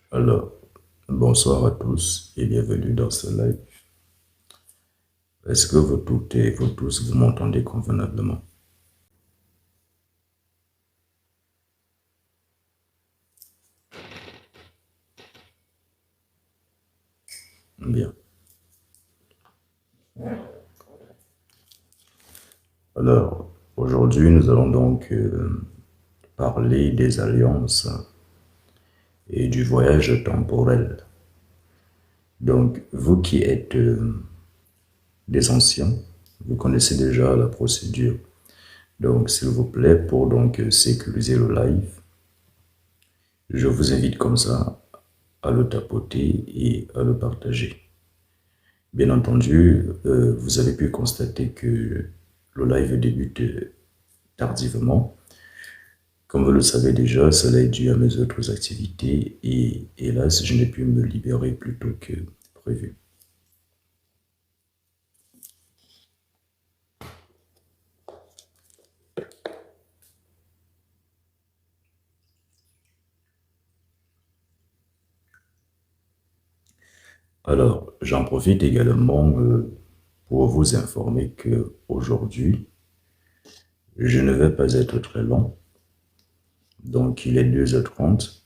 Alors, bonsoir à tous et bienvenue dans ce live. Est-ce que vous toutes et vous tous, vous m'entendez convenablement? Bien. Alors, aujourd'hui, nous allons donc parler des alliances et du voyage temporel. Donc, vous qui êtes des anciens, vous connaissez déjà la procédure. Donc, s'il vous plaît, pour donc sécuriser le live, je vous invite comme ça à le tapoter et à le partager. Bien entendu, vous avez pu constater que le live débute tardivement. Comme vous le savez déjà, cela est dû à mes autres activités et hélas, je n'ai pu me libérer plus tôt que prévu. Alors, j'en profite également pour vous informer que aujourd'hui, je ne vais pas être très long. Donc, il est 2h30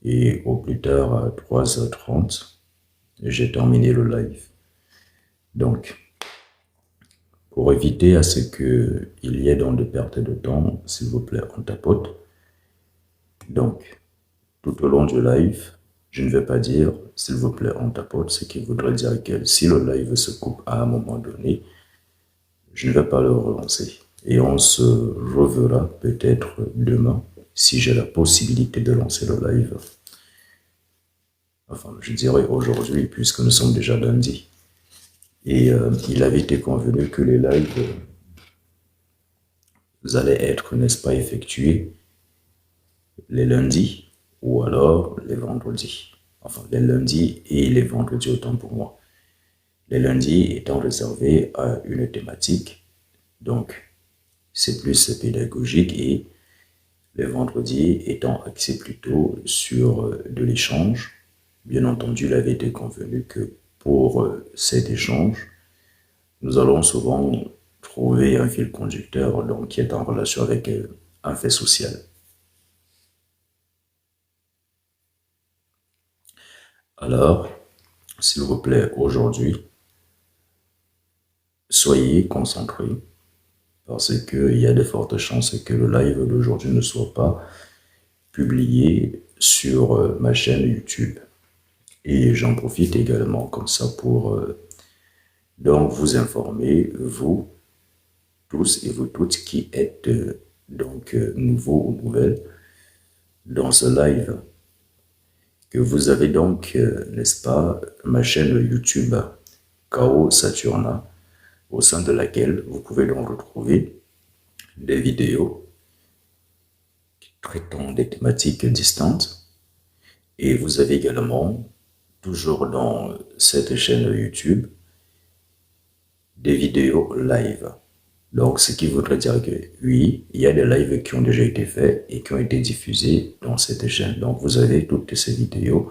et au plus tard à 3h30, j'ai terminé le live. Donc, pour éviter à ce qu'il y ait donc de perte de temps, s'il vous plaît, on tapote. Donc, tout au long du live, je ne vais pas dire, s'il vous plaît, on tapote, ce qui voudrait dire que si le live se coupe à un moment donné, je ne vais pas le relancer. Et on se reverra peut-être demain, si j'ai la possibilité de lancer le live. Enfin, je dirais aujourd'hui, puisque nous sommes déjà lundi. Et il avait été convenu que les lives allaient être, n'est-ce pas, effectués les lundis ou alors les vendredis. Enfin, les lundis et les vendredis autant pour moi. Les lundis étant réservés à une thématique, donc c'est plus pédagogique et les vendredis étant axés plutôt sur de l'échange. Bien entendu, il avait été convenu que pour cet échange, nous allons souvent trouver un fil conducteur donc, qui est en relation avec un fait social. Alors, s'il vous plaît, aujourd'hui, soyez concentrés parce qu'il y a de fortes chances que le live d'aujourd'hui ne soit pas publié sur ma chaîne YouTube. Et j'en profite également comme ça pour donc vous informer, vous tous et vous toutes qui êtes donc nouveaux ou nouvelles dans ce live, que vous avez donc, n'est-ce pas, ma chaîne YouTube Chaos Saturna, au sein de laquelle vous pouvez donc retrouver des vidéos traitant des thématiques distantes. Et vous avez également, toujours dans cette chaîne YouTube, des vidéos live. Donc, ce qui voudrait dire que oui, il y a des lives qui ont déjà été faits et qui ont été diffusés dans cette chaîne. Donc, vous avez toutes ces vidéos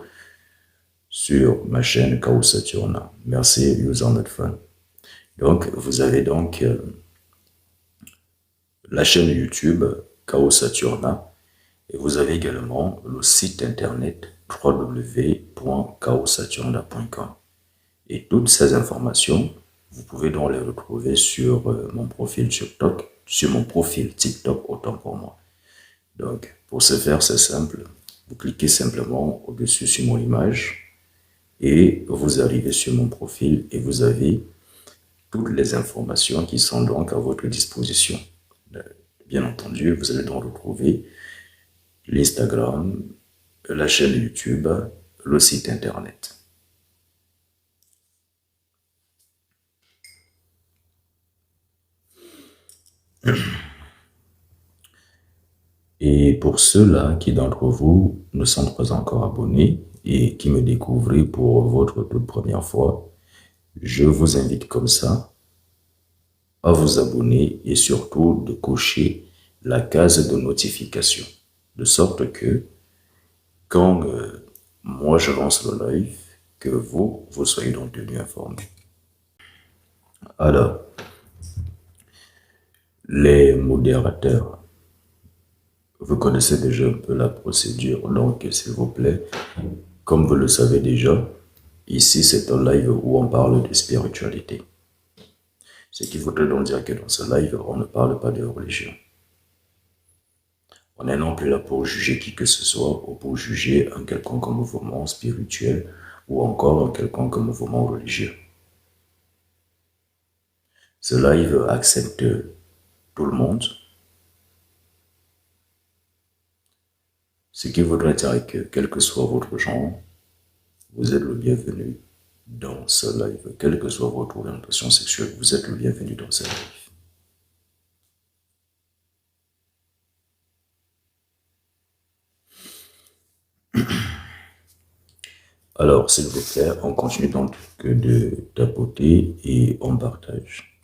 sur ma chaîne Chaos Saturna. Merci, user not fun. Donc, vous avez donc la chaîne YouTube Chaos Saturna et vous avez également le site internet www.chaosaturna.com. Et toutes ces informations, vous pouvez donc les retrouver sur mon profil TikTok, sur mon profil TikTok autant pour moi. Donc, pour ce faire, c'est simple. Vous cliquez simplement au-dessus sur mon image et vous arrivez sur mon profil et vous avez toutes les informations qui sont donc à votre disposition. Bien entendu, vous allez donc retrouver l'Instagram, la chaîne YouTube, le site internet. Et pour ceux-là qui d'entre vous ne sont pas encore abonnés et qui me découvrent pour votre toute première fois, je vous invite comme ça à vous abonner et surtout de cocher la case de notification, de sorte que quand moi je lance le live, que vous soyez donc tenus informés. Alors, les modérateurs, vous connaissez déjà un peu la procédure, donc s'il vous plaît, comme vous le savez déjà, ici c'est un live où on parle de spiritualité. Ce qui voudrait donc dire que dans ce live, on ne parle pas de religion. On n'est non plus là pour juger qui que ce soit ou pour juger un quelconque mouvement spirituel ou encore un quelconque mouvement religieux. Ce live accepte tout le monde, ce qui voudrait dire que quel que soit votre genre, vous êtes le bienvenu dans ce live. Quelle que soit votre orientation sexuelle, vous êtes le bienvenu dans ce live. Alors, s'il vous plaît, on continue donc de tapoter et on partage.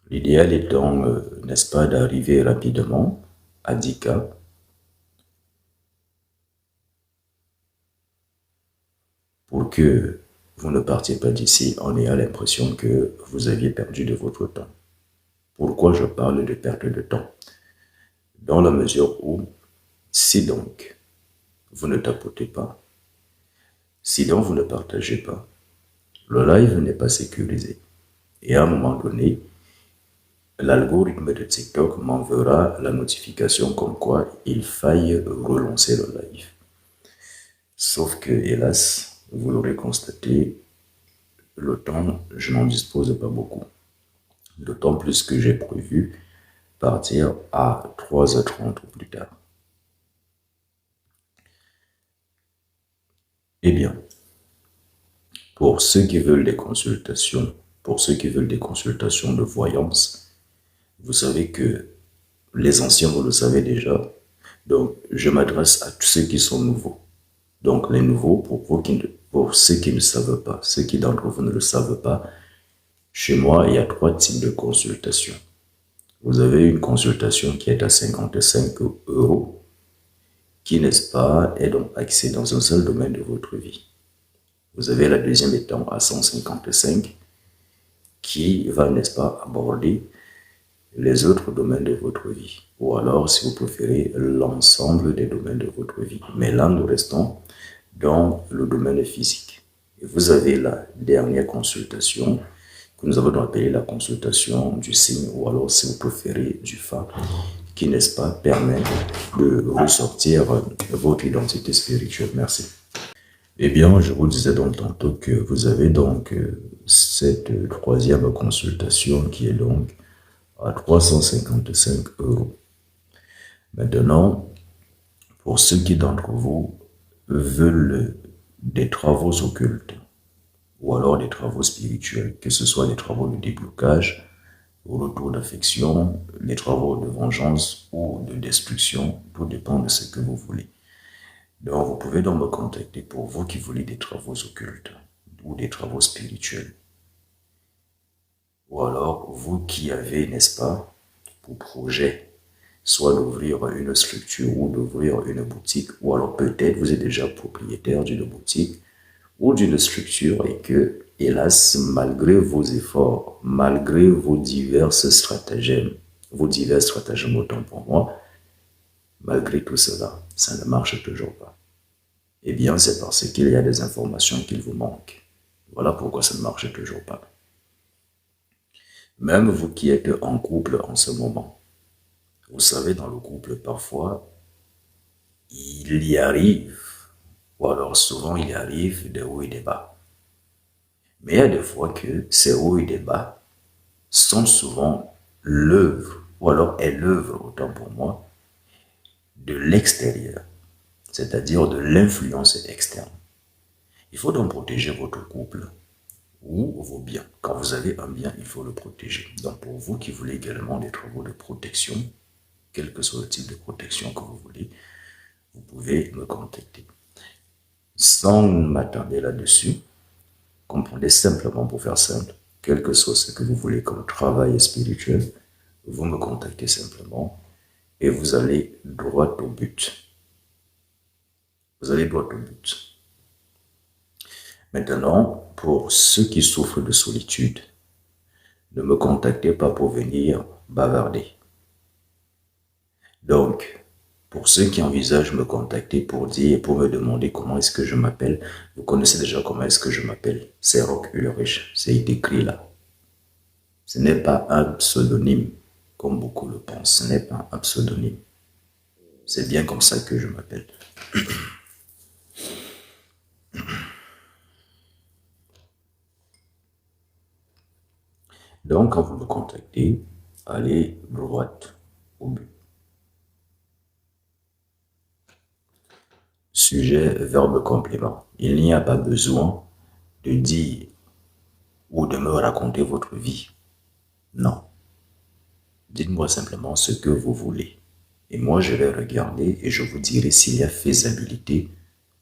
L'idéal étant, n'est-ce pas, d'arriver rapidement à 10K. Pour que vous ne partiez pas d'ici en ayant l'impression que vous aviez perdu de votre temps. Pourquoi je parle de perte de temps? Dans la mesure où, si donc vous ne tapotez pas, si donc vous ne partagez pas, le live n'est pas sécurisé. Et à un moment donné, l'algorithme de TikTok m'enverra la notification comme quoi il faille relancer le live. Sauf que, hélas, vous l'aurez constaté, le temps, je n'en dispose pas beaucoup. D'autant plus que j'ai prévu partir à 3h30 ou plus tard. Eh bien, pour ceux qui veulent des consultations, de voyance, vous savez que les anciens, vous le savez déjà, donc je m'adresse à tous ceux qui sont nouveaux. Donc les nouveaux, pour ceux qui ne savent pas, ceux qui d'entre vous ne le savent pas, chez moi, il y a 3 types de consultations. Vous avez une consultation qui est à 55 euros, qui, n'est-ce pas, est donc axée dans un seul domaine de votre vie. Vous avez la deuxième étant à 155, qui va, n'est-ce pas, aborder les autres domaines de votre vie. Ou alors, si vous préférez, l'ensemble des domaines de votre vie. Mais là, nous restons dans le domaine physique. Et vous avez la dernière consultation, que nous avons appelée la consultation du signe, ou alors, si vous préférez, du Fa, qui, n'est-ce pas, permet de ressortir votre identité spirituelle. Merci. Eh bien, je vous disais donc tantôt que vous avez donc cette troisième consultation qui est donc à 355 euros. Maintenant, pour ceux qui d'entre vous veulent des travaux occultes ou alors des travaux spirituels, que ce soit des travaux de déblocage, au retour d'affection, les travaux de vengeance ou de destruction, tout dépend de ce que vous voulez. Donc, vous pouvez donc me contacter pour vous qui voulez des travaux occultes ou des travaux spirituels. Ou alors, vous qui avez, n'est-ce pas, pour projet, soit d'ouvrir une structure ou d'ouvrir une boutique, ou alors peut-être vous êtes déjà propriétaire d'une boutique ou d'une structure et que, hélas, malgré vos efforts, malgré vos divers stratagèmes autant pour moi, malgré tout cela, ça ne marche toujours pas. Eh bien, c'est parce qu'il y a des informations qu'il vous manque. Voilà pourquoi ça ne marche toujours pas. Même vous qui êtes en couple en ce moment, vous savez, dans le couple, parfois, il y arrive, ou alors souvent il y arrive des hauts et des bas. Mais il y a des fois que ces hauts et des bas sont souvent l'œuvre, ou alors est l'œuvre, autant pour moi, de l'extérieur, c'est-à-dire de l'influence externe. Il faut donc protéger votre couple ou vos biens. Quand vous avez un bien, il faut le protéger. Donc pour vous qui voulez également des travaux de protection, quel que soit le type de protection que vous voulez, vous pouvez me contacter. Sans m'attarder là-dessus, comprenez simplement, pour faire simple, quel que soit ce que vous voulez comme travail spirituel, vous me contactez simplement et vous allez droit au but. Vous allez droit au but. Maintenant, pour ceux qui souffrent de solitude, ne me contactez pas pour venir bavarder. Donc, pour ceux qui envisagent me contacter pour dire, pour me demander comment est-ce que je m'appelle, vous connaissez déjà comment est-ce que je m'appelle. C'est Rock Ulrich. C'est écrit là. Ce n'est pas un pseudonyme, comme beaucoup le pensent. Ce n'est pas un pseudonyme. C'est bien comme ça que je m'appelle. Donc, quand vous me contactez, allez droit au but. Sujet, verbe, complément. Il n'y a pas besoin de dire ou de me raconter votre vie. Non. Dites-moi simplement ce que vous voulez. Et moi, je vais regarder et je vous dirai s'il y a faisabilité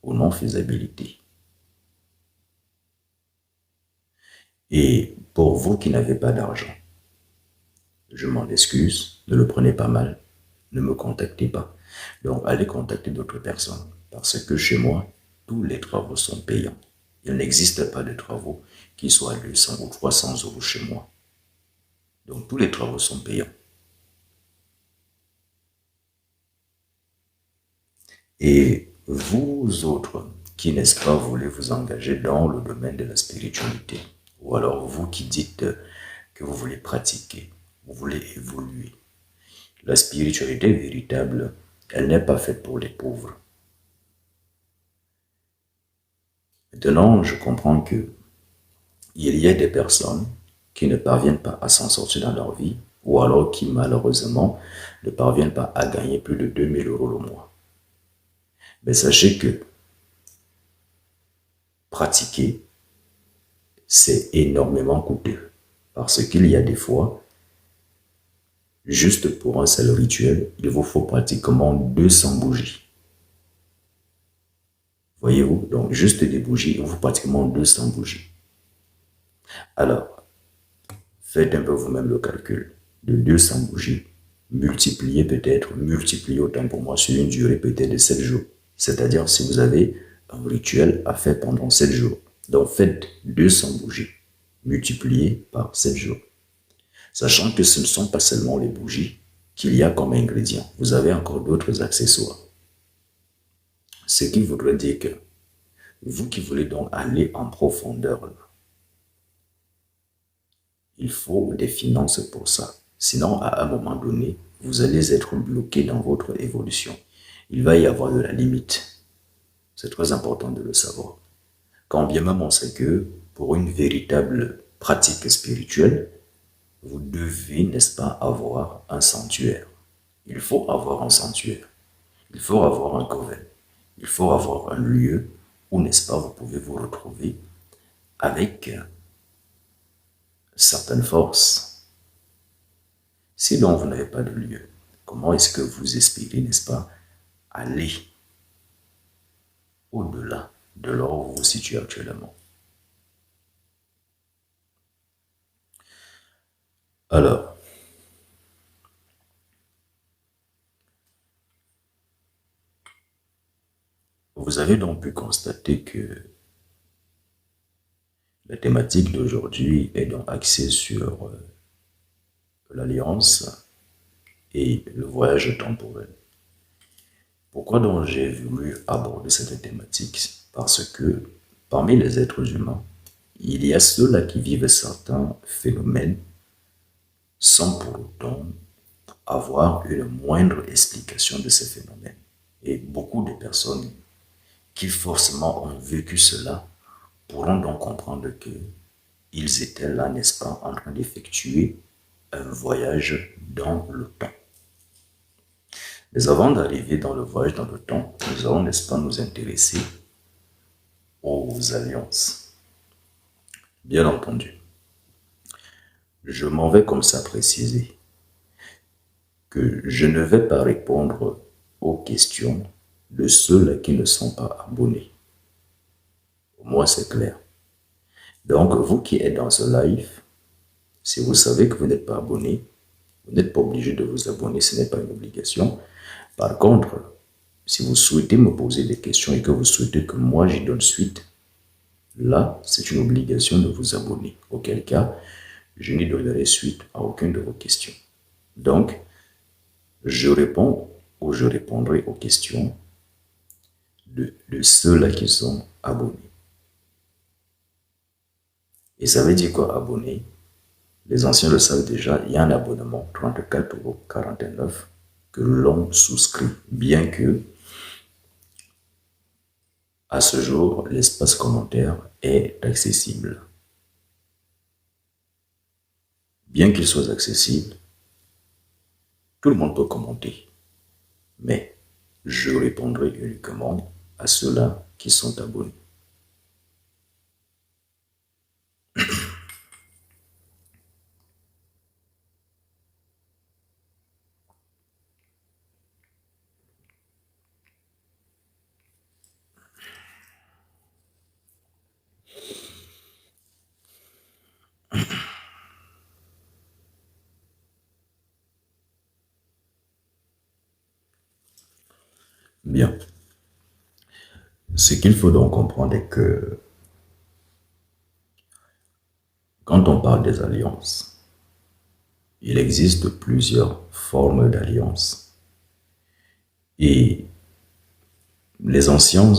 ou non faisabilité. Et pour vous qui n'avez pas d'argent, je m'en excuse, ne le prenez pas mal, ne me contactez pas. Donc, allez contacter d'autres personnes. Parce que chez moi, tous les travaux sont payants. Il n'existe pas de travaux qui soient à 200 ou 300 euros chez moi. Donc, tous les travaux sont payants. Et vous autres, qui n'est-ce pas voulez vous engager dans le domaine de la spiritualité, ou alors vous qui dites que vous voulez pratiquer, vous voulez évoluer, la spiritualité véritable, elle n'est pas faite pour les pauvres. Maintenant, je comprends que il y a des personnes qui ne parviennent pas à s'en sortir dans leur vie, ou alors qui malheureusement ne parviennent pas à gagner plus de 2000 euros le mois. Mais sachez que pratiquer, c'est énormément coûteux. Parce qu'il y a des fois, juste pour un seul rituel, il vous faut pratiquement 200 bougies. Voyez-vous? Donc, juste des bougies, il vous faut pratiquement 200 bougies. Alors, faites un peu vous-même le calcul. De 200 bougies, multipliez autant pour moi sur une durée peut-être de 7 jours. C'est-à-dire si vous avez un rituel à faire pendant 7 jours. Donc, faites 200 bougies, multipliées par 7 jours. Sachant que ce ne sont pas seulement les bougies qu'il y a comme ingrédients. Vous avez encore d'autres accessoires. Ce qui voudrait dire que vous qui voulez donc aller en profondeur, il faut des finances pour ça. Sinon, à un moment donné, vous allez être bloqué dans votre évolution. Il va y avoir de la limite. C'est très important de le savoir. Quand bien même on sait que pour une véritable pratique spirituelle, vous devez, n'est-ce pas, avoir un sanctuaire. Il faut avoir un sanctuaire. Il faut avoir un coven. Il faut avoir un lieu où, n'est-ce pas, vous pouvez vous retrouver avec certaines forces. Si donc vous n'avez pas de lieu, comment est-ce que vous espérez, n'est-ce pas, aller au-delà de là où vous vous situez actuellement? Alors, vous avez donc pu constater que la thématique d'aujourd'hui est donc axée sur l'alliance et le voyage temporel. Pourquoi donc j'ai voulu aborder cette thématique? Parce que parmi les êtres humains, il y a ceux-là qui vivent certains phénomènes sans pour autant avoir une moindre explication de ces phénomènes. Et beaucoup de personnes qui forcément ont vécu cela pourront donc comprendre que ils étaient là, n'est-ce pas, en train d'effectuer un voyage dans le temps. Mais avant d'arriver dans le voyage dans le temps, nous allons, n'est-ce pas, nous intéresser aux alliances. Bien entendu, je m'en vais comme ça préciser que je ne vais pas répondre aux questions de ceux qui ne sont pas abonnés. Au moins, c'est clair. Donc, vous qui êtes dans ce live, si vous savez que vous n'êtes pas abonné, vous n'êtes pas obligé de vous abonner, ce n'est pas une obligation. Par contre, si vous souhaitez me poser des questions et que vous souhaitez que moi j'y donne suite, là, c'est une obligation de vous abonner. Auquel cas, je n'y donnerai suite à aucune de vos questions. Donc, je réponds ou je répondrai aux questions de ceux-là qui sont abonnés. Et ça veut dire quoi, abonné? Les anciens le savent déjà, il y a un abonnement, 34,49 € que l'on souscrit, bien que à ce jour, l'espace commentaire est accessible. Bien qu'il soit accessible, tout le monde peut commenter, mais je répondrai uniquement à ceux-là qui sont abonnés. Bien. Ce qu'il faut donc comprendre est que quand on parle des alliances, il existe plusieurs formes d'alliances. Et les anciens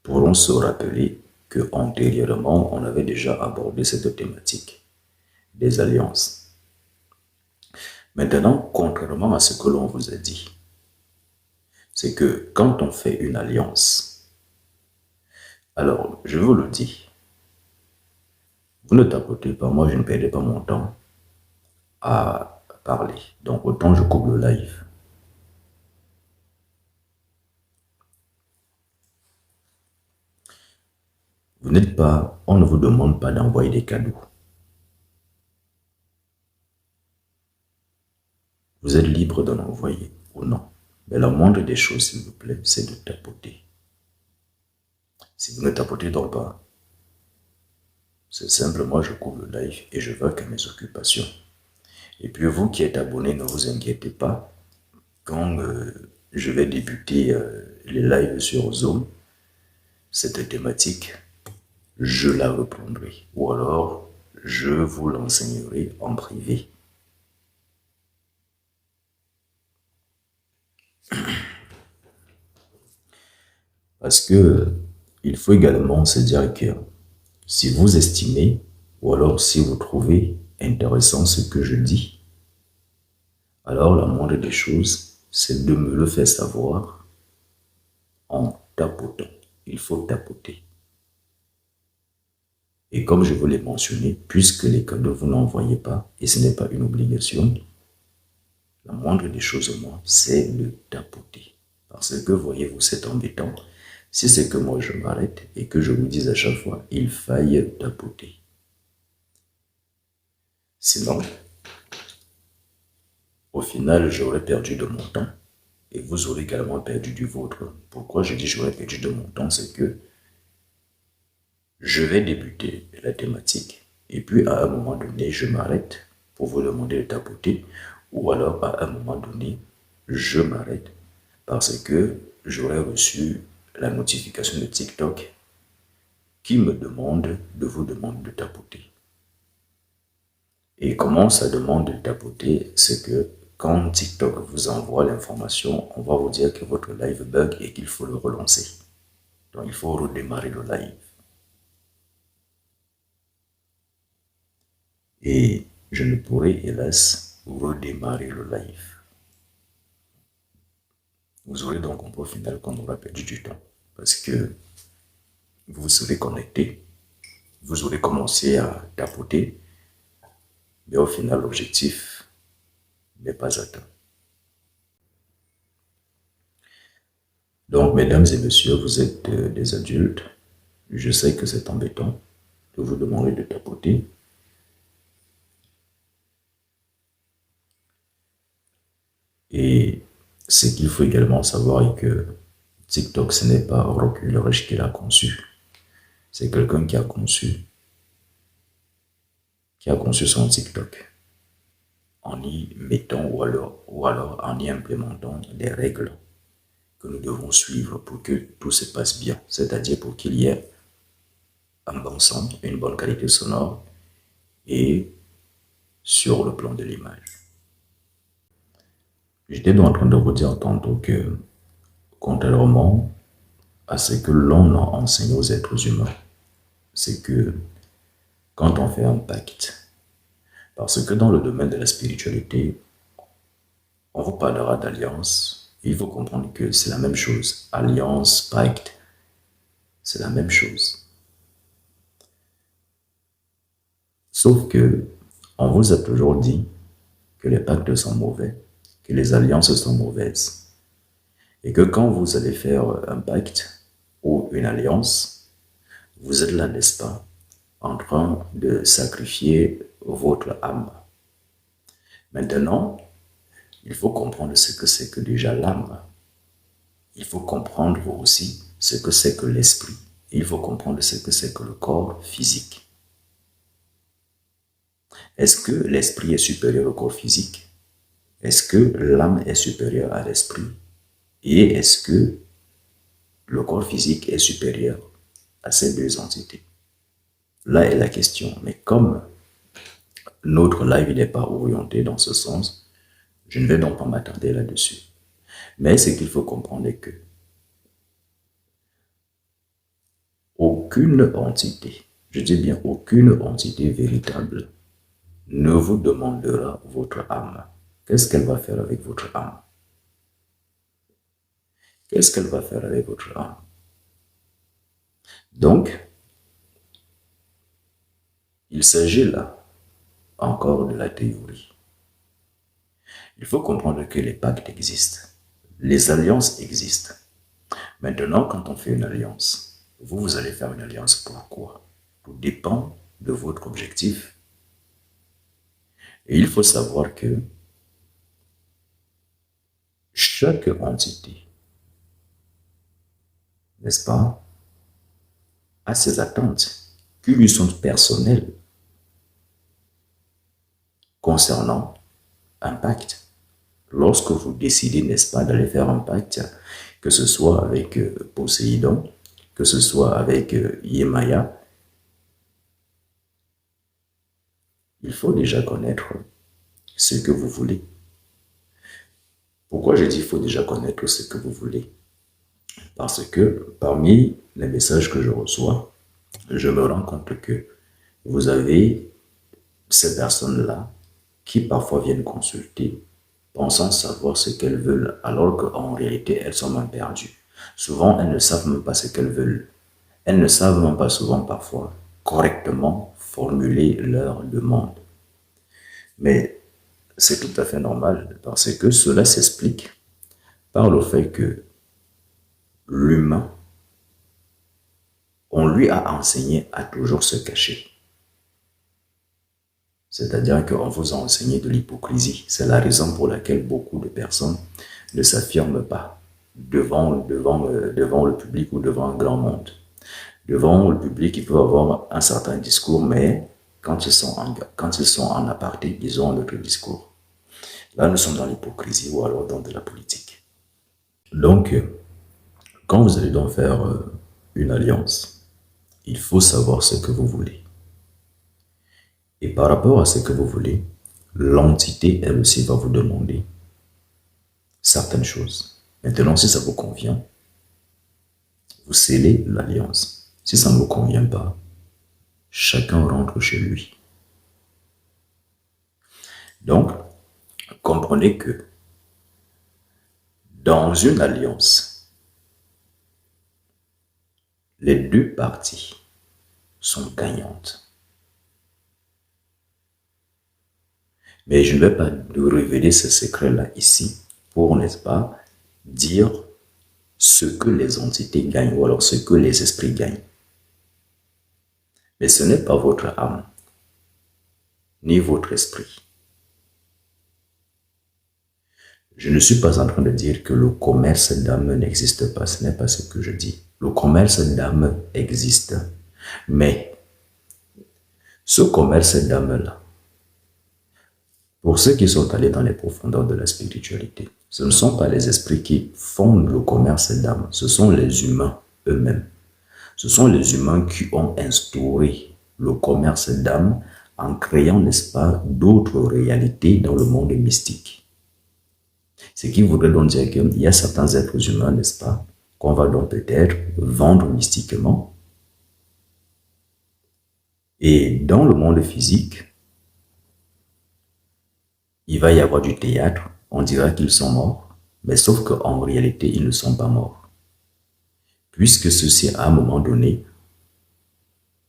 pourront se rappeler que antérieurement, on avait déjà abordé cette thématique des alliances. Maintenant, contrairement à ce que l'on vous a dit, c'est que quand on fait une alliance, alors je vous le dis, vous ne tapotez pas, moi je ne perdrai pas mon temps à parler. Donc autant je coupe le live. Vous n'êtes pas, on ne vous demande pas d'envoyer des cadeaux. Vous êtes libre d'en envoyer ou non. Mais la moindre des choses, s'il vous plaît, c'est de tapoter. Si vous ne tapotez donc pas, c'est simple, moi je coupe le live et je vais qu'à mes occupations. Et puis vous qui êtes abonné, ne vous inquiétez pas. Quand je vais débuter les lives sur Zoom, cette thématique, je la reprendrai. Ou alors, je vous l'enseignerai en privé. Parce que il faut également se dire que si vous estimez, ou alors si vous trouvez intéressant ce que je dis, alors la moindre des choses, c'est de me le faire savoir en tapotant. Il faut tapoter. Et comme je vous l'ai mentionné, puisque les cadeaux vous n'envoyez pas, et ce n'est pas une obligation, la moindre des choses au moins, c'est de tapoter. Parce que, voyez-vous, c'est embêtant. Si c'est que moi je m'arrête et que je vous dise à chaque fois, il faille tapoter. Sinon, au final, j'aurais perdu de mon temps et vous aurez également perdu du vôtre. Pourquoi je dis j'aurais perdu de mon temps, c'est que je vais débuter la thématique et puis à un moment donné, je m'arrête pour vous demander de tapoter ou alors à un moment donné, je m'arrête parce que j'aurais reçu la notification de TikTok qui me demande de vous demander de tapoter. Et comment ça demande de tapoter, c'est que quand TikTok vous envoie l'information, on va vous dire que votre live bug et qu'il faut le relancer. Donc il faut redémarrer le live. Et je ne pourrai hélas redémarrer le live. Vous aurez donc compris au final qu'on aura perdu du temps. Parce que vous serez connecté, vous aurez commencé à tapoter, mais au final l'objectif n'est pas atteint. Donc, mesdames et messieurs, vous êtes des adultes. Je sais que c'est embêtant de vous demander de tapoter. Et ce qu'il faut également savoir est que TikTok, ce n'est pas Rock Ulrich qui l'a conçu. C'est quelqu'un qui a conçu son TikTok. en y mettant ou alors en y implémentant des règles que nous devons suivre pour que tout se passe bien, c'est-à-dire pour qu'il y ait un bon son, une bonne qualité sonore et sur le plan de l'image. J'étais donc en train de vous dire tantôt que, contrairement à ce que l'on a enseigné aux êtres humains, c'est que quand on fait un pacte, parce que dans le domaine de la spiritualité, on vous parlera d'alliance, il faut comprendre que c'est la même chose. Alliance, pacte, c'est la même chose. Sauf que on vous a toujours dit que les pactes sont mauvais, que les alliances sont mauvaises. Et que quand vous allez faire un pacte ou une alliance, vous êtes là, n'est-ce pas, en train de sacrifier votre âme. Maintenant, il faut comprendre ce que c'est que déjà l'âme. Il faut comprendre aussi ce que c'est que l'esprit. Il faut comprendre ce que c'est que le corps physique. Est-ce que l'esprit est supérieur au corps physique? Est-ce que l'âme est supérieure à l'esprit? Et est-ce que le corps physique est supérieur à ces deux entités? Là est la question. Mais comme notre live n'est pas orienté dans ce sens, je ne vais donc pas m'attarder là-dessus. Mais ce qu'il faut comprendre est que aucune entité, je dis bien aucune entité véritable, ne vous demandera votre âme. Qu'est-ce qu'elle va faire avec votre âme? Qu'est-ce qu'elle va faire avec votre âme? Donc, il s'agit là encore de la théorie. Il faut comprendre que les pactes existent, les alliances existent. Maintenant, quand on fait une alliance, vous allez faire une alliance pourquoi? Tout dépend de votre objectif. Et il faut savoir que chaque entité, n'est-ce pas, a ses attentes qui lui sont personnelles concernant un pacte. Lorsque vous décidez, n'est-ce pas, d'aller faire un pacte, que ce soit avec Poséidon, que ce soit avec Yemaya, il faut déjà connaître ce que vous voulez. Pourquoi je dis qu'il faut déjà connaître ce que vous voulez? Parce que parmi les messages que je reçois, je me rends compte que vous avez ces personnes-là qui parfois viennent consulter, pensant savoir ce qu'elles veulent, alors qu'en réalité, elles sont même perdues. Souvent, elles ne savent même pas ce qu'elles veulent. Elles ne savent même pas souvent parfois correctement formuler leurs demandes. Mais c'est tout à fait normal parce que cela s'explique par le fait que l'humain, on lui a enseigné à toujours se cacher. C'est-à-dire qu'on vous a enseigné de l'hypocrisie. C'est la raison pour laquelle beaucoup de personnes ne s'affirment pas devant le public ou devant un grand monde. Devant le public, ils peuvent avoir un certain discours, mais quand ils sont en aparté, ils ont un autre discours. Là, nous sommes dans l'hypocrisie ou alors dans de la politique. Donc, quand vous allez donc faire une alliance, il faut savoir ce que vous voulez. Et par rapport à ce que vous voulez, l'entité, elle aussi, va vous demander certaines choses. Maintenant, si ça vous convient, vous scellez l'alliance. Si ça ne vous convient pas, chacun rentre chez lui. Donc, comprenez que dans une alliance, les deux parties sont gagnantes. Mais je ne vais pas vous révéler ce secret-là ici pour, n'est-ce pas, dire ce que les entités gagnent ou alors ce que les esprits gagnent. Mais ce n'est pas votre âme, ni votre esprit. Je ne suis pas en train de dire que le commerce d'âme n'existe pas, ce n'est pas ce que je dis. Le commerce d'âme existe, mais ce commerce d'âme-là, Pour ceux qui sont allés dans les profondeurs de la spiritualité, ce ne sont pas les esprits qui font le commerce d'âmes, ce sont les humains eux-mêmes. Ce sont les humains qui ont instauré le commerce d'âmes en créant, n'est-ce pas, d'autres réalités dans le monde mystique. Ce qui voudrait donc dire qu'il y a certains êtres humains, n'est-ce pas, qu'on va donc peut-être vendre mystiquement. Et dans le monde physique, il va y avoir du théâtre, on dira qu'ils sont morts, mais sauf qu'en réalité, ils ne sont pas morts. Puisque ceci, à un moment donné,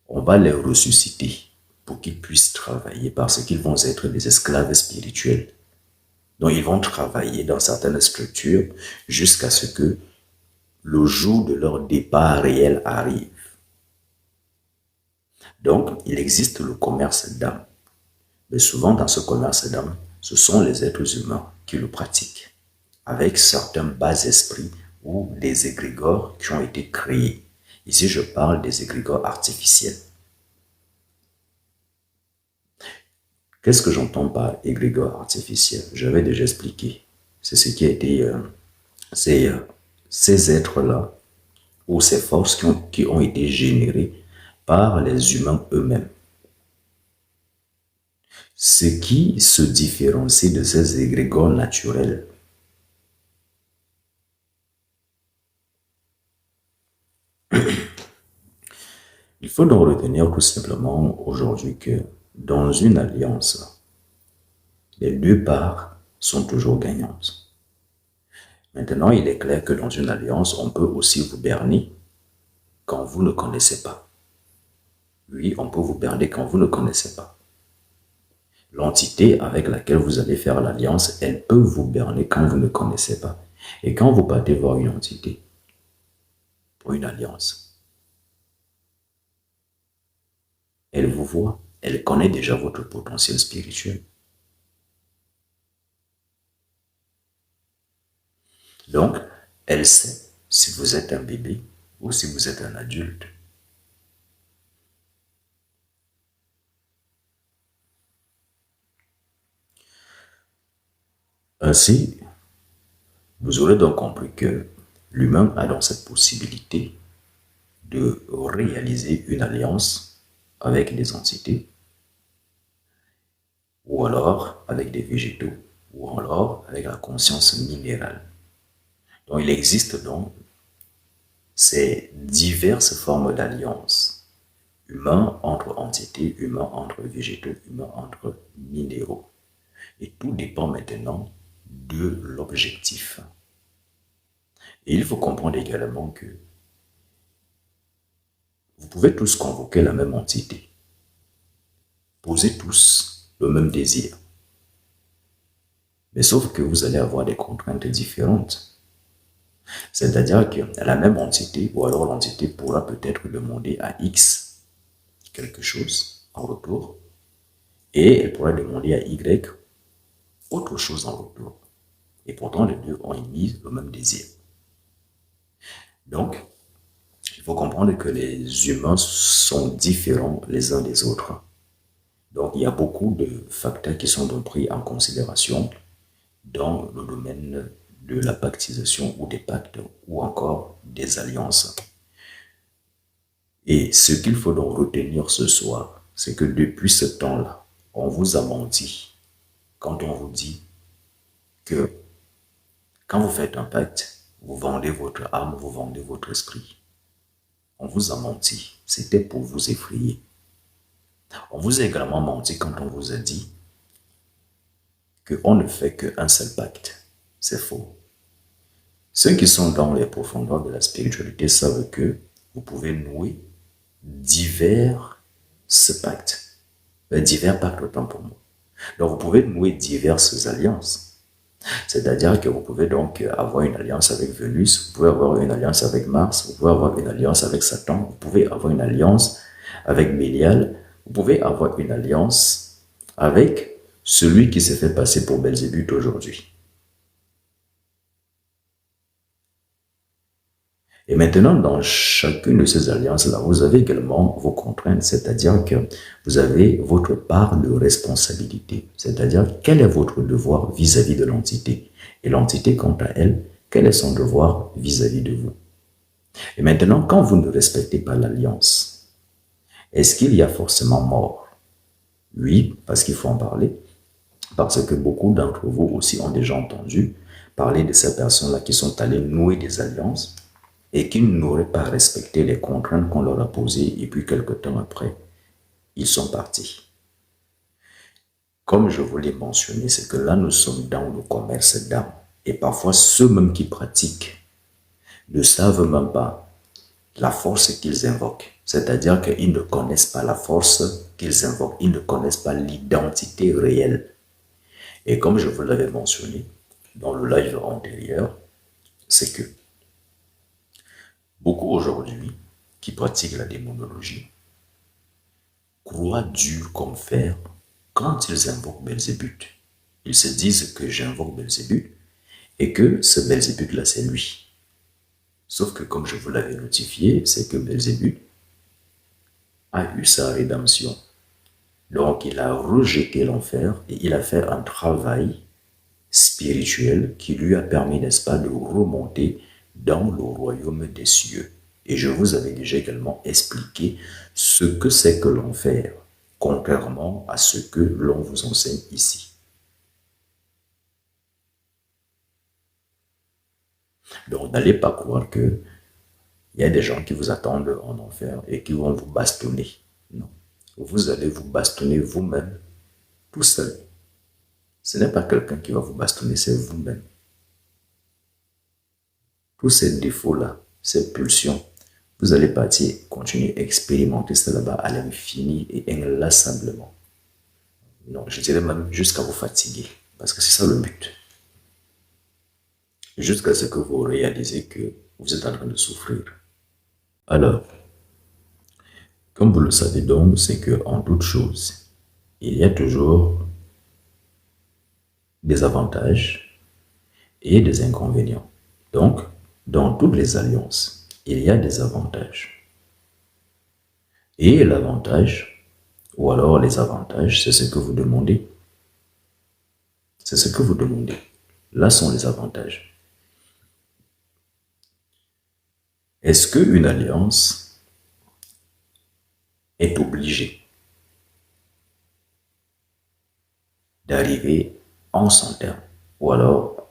on va les ressusciter pour qu'ils puissent travailler parce qu'ils vont être des esclaves spirituels. Donc, ils vont travailler dans certaines structures jusqu'à ce que le jour de leur départ réel arrive. Donc, il existe le commerce d'âme. Mais souvent, dans ce commerce d'âme, ce sont les êtres humains qui le pratiquent, avec certains bas esprits ou des égrégores qui ont été créés. Ici, je parle des égrégores artificiels. Qu'est-ce que j'entends par égrégore artificiel? J'avais déjà expliqué. C'est ce qui a été, ces êtres-là, ou ces forces qui ont été générées par les humains eux-mêmes. Ce qui se différencie de ces égrégores naturels, il faut donc retenir tout simplement aujourd'hui que dans une alliance, les deux parts sont toujours gagnantes. Maintenant, il est clair que dans une alliance, on peut aussi vous berner quand vous ne connaissez pas. Oui, on peut vous berner quand vous ne connaissez pas. L'entité avec laquelle vous allez faire l'alliance, elle peut vous berner quand vous ne connaissez pas. Et quand vous partez voir une entité pour une alliance, elle vous voit, elle connaît déjà votre potentiel spirituel. Donc, elle sait si vous êtes un bébé ou si vous êtes un adulte. Ainsi, vous aurez donc compris que l'humain a donc cette possibilité de réaliser une alliance avec des entités, ou alors avec des végétaux, ou alors avec la conscience minérale. Donc il existe donc ces diverses formes d'alliance. Humain entre entités, humain entre végétaux, humain entre minéraux. Et tout dépend maintenant de l'objectif. Et il faut comprendre également que vous pouvez tous convoquer la même entité, poser tous le même désir. Mais sauf que vous allez avoir des contraintes différentes. C'est-à-dire que la même entité, ou alors l'entité pourra peut-être demander à X quelque chose en retour, et elle pourra demander à Y autre chose en retour. Et pourtant, les deux ont émis le même désir. Donc, il faut comprendre que les humains sont différents les uns des autres. Donc, il y a beaucoup de facteurs qui sont donc pris en considération dans le domaine de la pactisation ou des pactes ou encore des alliances. Et ce qu'il faut donc retenir ce soir, c'est que depuis ce temps-là, on vous a menti quand on vous dit que quand vous faites un pacte, vous vendez votre âme, vous vendez votre esprit. On vous a menti, c'était pour vous effrayer. On vous a également menti quand on vous a dit qu'on ne fait qu'un seul pacte. C'est faux. Ceux qui sont dans les profondeurs de la spiritualité savent que vous pouvez nouer divers pactes. Divers pactes autant pour moi. Donc vous pouvez nouer diverses alliances. C'est-à-dire que vous pouvez donc avoir une alliance avec Vénus, vous pouvez avoir une alliance avec Mars, vous pouvez avoir une alliance avec Satan, vous pouvez avoir une alliance avec Bélial, vous pouvez avoir une alliance avec celui qui s'est fait passer pour Belzébuth aujourd'hui. Et maintenant, dans chacune de ces alliances-là, vous avez également vos contraintes, c'est-à-dire que vous avez votre part de responsabilité, c'est-à-dire quel est votre devoir vis-à-vis de l'entité. Et l'entité, quant à elle, quel est son devoir vis-à-vis de vous. Et maintenant, quand vous ne respectez pas l'alliance, est-ce qu'il y a forcément mort? Oui, parce qu'il faut en parler, parce que beaucoup d'entre vous aussi ont déjà entendu parler de ces personnes-là qui sont allées nouer des alliances et qui n'auraient pas respecté les contraintes qu'on leur a posées et puis quelque temps après, ils sont partis. Comme je vous l'ai mentionné, c'est que là, nous sommes dans le commerce d'âme. Et parfois, ceux même qui pratiquent ne savent même pas la force qu'ils invoquent. C'est-à-dire qu'ils ne connaissent pas la force qu'ils invoquent. Ils ne connaissent pas l'identité réelle. Et comme je vous l'avais mentionné dans le live antérieur, c'est que beaucoup aujourd'hui qui pratiquent la démonologie croient dur comme fer quand ils invoquent Belzébuth. Ils se disent que j'invoque Belzébuth et que ce Belzébuth-là, c'est lui. Sauf que comme je vous l'avais notifié, c'est que Belzébuth a eu sa rédemption. Donc il a rejeté l'enfer et il a fait un travail spirituel qui lui a permis, n'est-ce pas, de remonter dans le royaume des cieux. Et je vous avais déjà également expliqué ce que c'est que l'enfer, contrairement à ce que l'on vous enseigne ici. Donc n'allez pas croire que il y a des gens qui vous attendent en enfer et qui vont vous bastonner. Non. Vous allez vous bastonner vous-même, tout seul. Ce n'est pas quelqu'un qui va vous bastonner, c'est vous-même. Tous ces défauts-là, ces pulsions, vous allez partir, continuer à expérimenter cela là-bas à l'infini et inlassablement. Non, je dirais même jusqu'à vous fatiguer, parce que c'est ça le but. Jusqu'à ce que vous réalisez que vous êtes en train de souffrir. Alors, comme vous le savez donc, c'est qu'en toute chose, il y a toujours des avantages et des inconvénients. Donc, dans toutes les alliances, il y a des avantages. Et l'avantage, ou alors les avantages, c'est ce que vous demandez. C'est ce que vous demandez. Là sont les avantages. Est-ce qu'une alliance est obligée d'arriver en son terme ou alors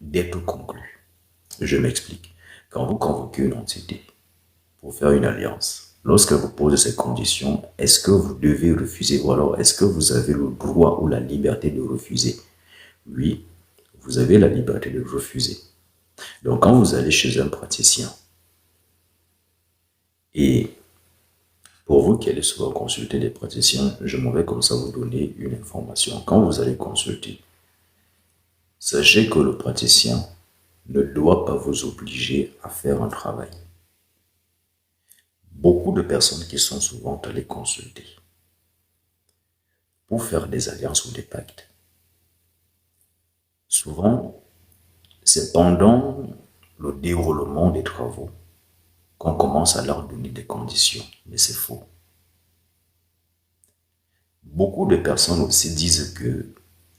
d'être conclue? Je m'explique. Quand vous convoquez une entité pour faire une alliance, lorsqu'elle vous pose ces conditions, est-ce que vous devez refuser ou alors est-ce que vous avez le droit ou la liberté de refuser? Oui, vous avez la liberté de refuser. Donc quand vous allez chez un praticien, et pour vous qui allez souvent consulter des praticiens, je m'en vais comme ça vous donner une information. Quand vous allez consulter, sachez que le praticien ne doit pas vous obliger à faire un travail. Beaucoup de personnes qui sont souvent allées consulter pour faire des alliances ou des pactes, souvent, c'est pendant le déroulement des travaux qu'on commence à leur donner des conditions, mais c'est faux. Beaucoup de personnes aussi disent que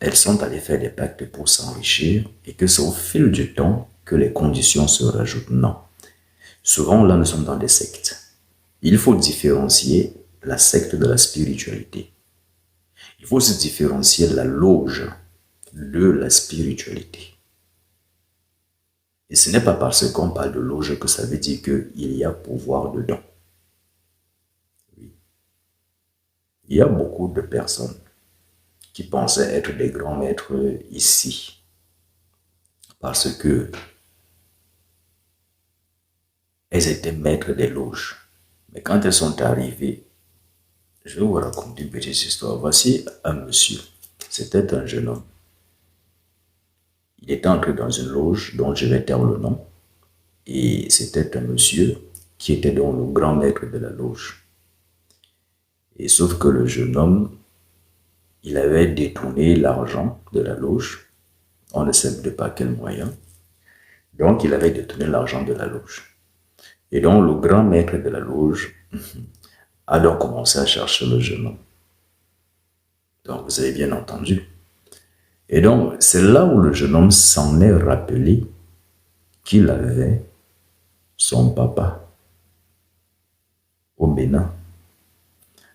elles sont allées faire des pactes pour s'enrichir et que c'est au fil du temps que les conditions se rajoutent. Non. Souvent, là, nous sommes dans des sectes. Il faut différencier la secte de la spiritualité. Il faut aussi différencier la loge de la spiritualité. Et ce n'est pas parce qu'on parle de loge que ça veut dire qu'il y a pouvoir dedans. Oui. Il y a beaucoup de personnes qui pensaient être des grands maîtres ici parce que elles étaient maîtres des loges. Mais quand elles sont arrivées, je vais vous raconter une petite histoire. Voici un monsieur. C'était un jeune homme. Il était entré dans une loge dont je vais taire le nom. Et c'était un monsieur qui était donc le grand maître de la loge. Et sauf que le jeune homme, il avait détourné l'argent de la loge. On ne sait de par quel moyen. Donc il avait détourné l'argent de la loge. Et donc, le grand maître de la loge a donc commencé à chercher le jeune homme. Donc, vous avez bien entendu. Et donc, c'est là où le jeune homme s'en est rappelé qu'il avait son papa au Bénin.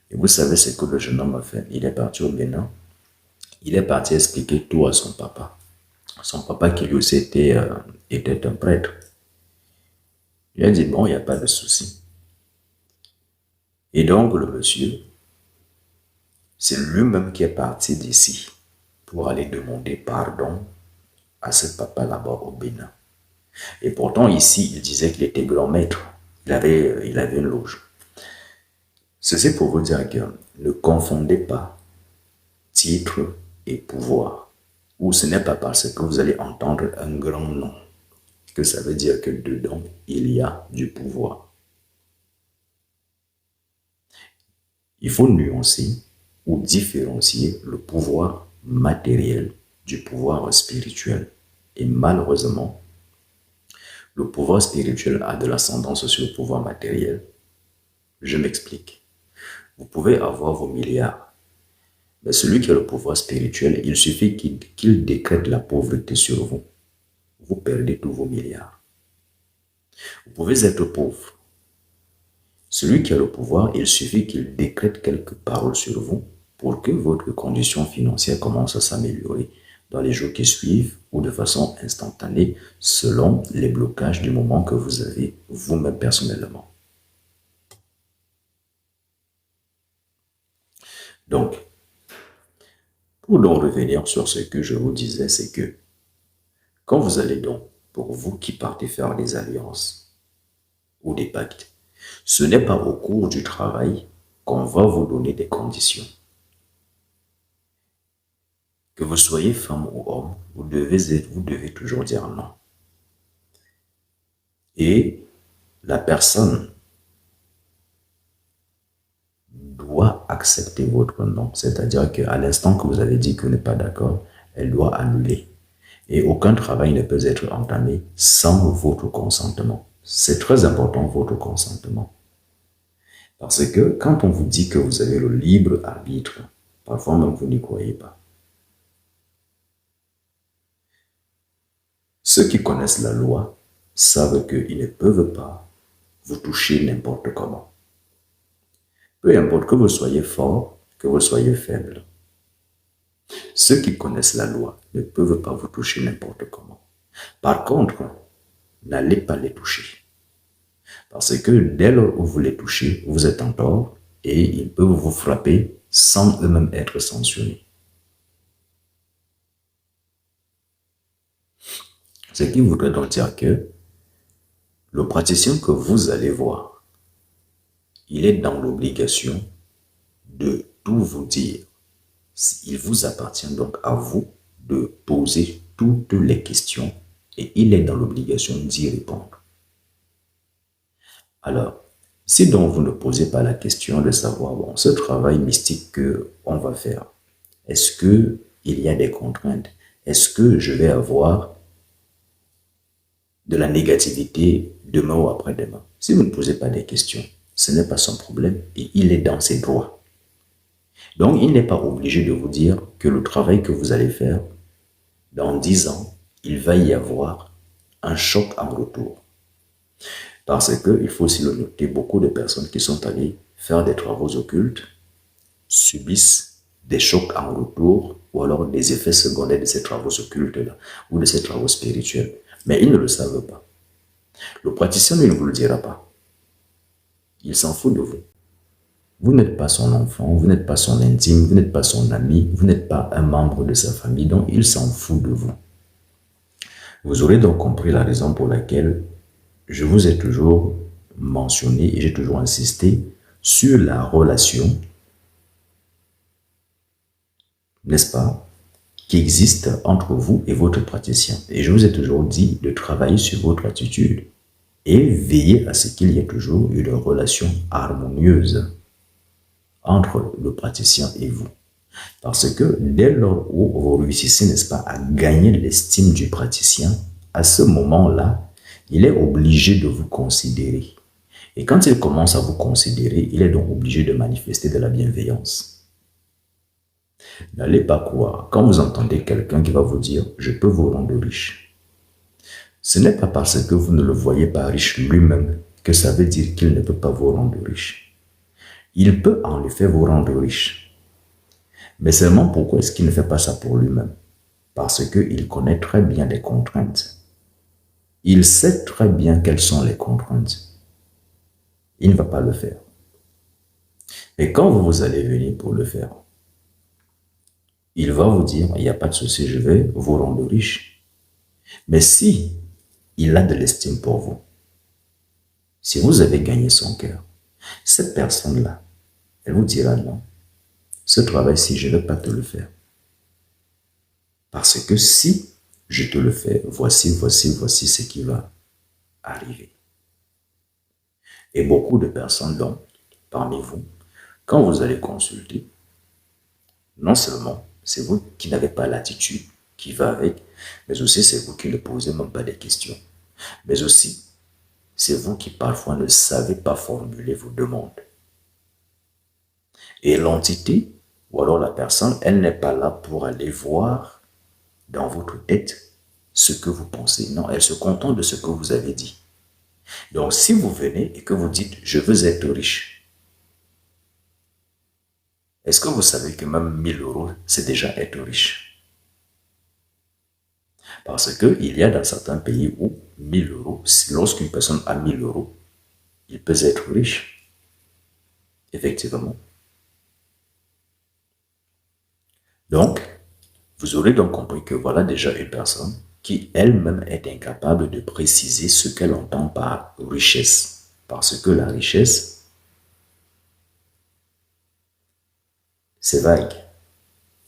Et vous savez ce que le jeune homme a fait. Il est parti au Bénin. Il est parti expliquer tout à son papa. Son papa qui lui aussi était un prêtre. Il a dit, bon, il n'y a pas de souci. Et donc, le monsieur, c'est lui-même qui est parti d'ici pour aller demander pardon à ce papa là-bas au Bénin. Et pourtant, ici, il disait qu'il était grand maître. Il avait une loge. Ceci pour vous dire que ne confondez pas titre et pouvoir. Ou ce n'est pas parce que vous allez entendre un grand nom que ça veut dire que dedans, il y a du pouvoir. Il faut nuancer ou différencier le pouvoir matériel du pouvoir spirituel. Et malheureusement, le pouvoir spirituel a de l'ascendance sur le pouvoir matériel. Je m'explique. Vous pouvez avoir vos milliards. Mais celui qui a le pouvoir spirituel, il suffit qu'il décrète la pauvreté sur vous. Vous perdez tous vos milliards. Vous pouvez être pauvre. Celui qui a le pouvoir, il suffit qu'il décrète quelques paroles sur vous pour que votre condition financière commence à s'améliorer dans les jours qui suivent ou de façon instantanée selon les blocages du moment que vous avez vous-même personnellement. Donc, pour donc revenir sur ce que je vous disais, c'est que quand vous allez donc, pour vous qui partez faire des alliances ou des pactes, ce n'est pas au cours du travail qu'on va vous donner des conditions. Que vous soyez femme ou homme, vous devez toujours dire non. Et la personne doit accepter votre non. C'est-à-dire qu'à l'instant que vous avez dit que vous n'êtes pas d'accord, elle doit annuler. Et aucun travail ne peut être entamé sans votre consentement. C'est très important, votre consentement. Parce que quand on vous dit que vous avez le libre arbitre, parfois même vous n'y croyez pas. Ceux qui connaissent la loi savent qu'ils ne peuvent pas vous toucher n'importe comment. Peu importe que vous soyez fort, que vous soyez faible. Ceux qui connaissent la loi ne peuvent pas vous toucher n'importe comment. Par contre, n'allez pas les toucher. Parce que dès lors où vous les touchez, vous êtes en tort et ils peuvent vous frapper sans eux-mêmes être sanctionnés. Ce qui voudrait donc dire que le praticien que vous allez voir, il est dans l'obligation de tout vous dire. Il vous appartient donc à vous de poser toutes les questions et il est dans l'obligation d'y répondre. Alors, si donc vous ne posez pas la question de savoir, bon, ce travail mystique qu'on va faire, est-ce qu'il y a des contraintes? Est-ce que je vais avoir de la négativité demain ou après-demain? Si vous ne posez pas des questions, ce n'est pas son problème et il est dans ses droits. Donc, il n'est pas obligé de vous dire que le travail que vous allez faire, dans 10 ans, il va y avoir un choc en retour. Parce qu'il faut aussi le noter, beaucoup de personnes qui sont allées faire des travaux occultes subissent des chocs en retour ou alors des effets secondaires de ces travaux occultes-là ou de ces travaux spirituels. Mais ils ne le savent pas. Le praticien, lui, ne vous le dira pas. Il s'en fout de vous. Vous n'êtes pas son enfant, vous n'êtes pas son intime, vous n'êtes pas son ami, vous n'êtes pas un membre de sa famille, donc il s'en fout de vous. Vous aurez donc compris la raison pour laquelle je vous ai toujours mentionné et j'ai toujours insisté sur la relation, n'est-ce pas, qui existe entre vous et votre praticien. Et je vous ai toujours dit de travailler sur votre attitude et veiller à ce qu'il y ait toujours une relation harmonieuse entre le praticien et vous. Parce que dès lors où vous réussissez, n'est-ce pas, à gagner l'estime du praticien, à ce moment-là, il est obligé de vous considérer. Et quand il commence à vous considérer, il est donc obligé de manifester de la bienveillance. N'allez pas croire, quand vous entendez quelqu'un qui va vous dire « je peux vous rendre riche », ce n'est pas parce que vous ne le voyez pas riche lui-même que ça veut dire qu'il ne peut pas vous rendre riche. Il peut en effet vous rendre riche. Mais seulement pourquoi est-ce qu'il ne fait pas ça pour lui-même? Parce qu'il connaît très bien les contraintes. Il sait très bien quelles sont les contraintes. Il ne va pas le faire. Et quand vous allez venir pour le faire, il va vous dire, il n'y a pas de souci, je vais vous rendre riche. Mais si il a de l'estime pour vous, si vous avez gagné son cœur, cette personne-là, elle vous dira non, ce travail-ci, je ne vais pas te le faire. Parce que si je te le fais, voici ce qui va arriver. Et beaucoup de personnes, donc, parmi vous, quand vous allez consulter, non seulement c'est vous qui n'avez pas l'attitude qui va avec, mais aussi c'est vous qui ne posez même pas des questions. Mais aussi, c'est vous qui parfois ne savez pas formuler vos demandes. Et l'entité, ou alors la personne, elle n'est pas là pour aller voir dans votre tête ce que vous pensez. Non, elle se contente de ce que vous avez dit. Donc, si vous venez et que vous dites « je veux être riche », est-ce que vous savez que même 1000 euros, c'est déjà être riche? Parce qu'il y a dans certains pays où 1000 euros, lorsqu'une personne a 1000 euros, il peut être riche. Effectivement. Donc, vous aurez donc compris que voilà déjà une personne qui elle-même est incapable de préciser ce qu'elle entend par richesse. Parce que la richesse, c'est vague.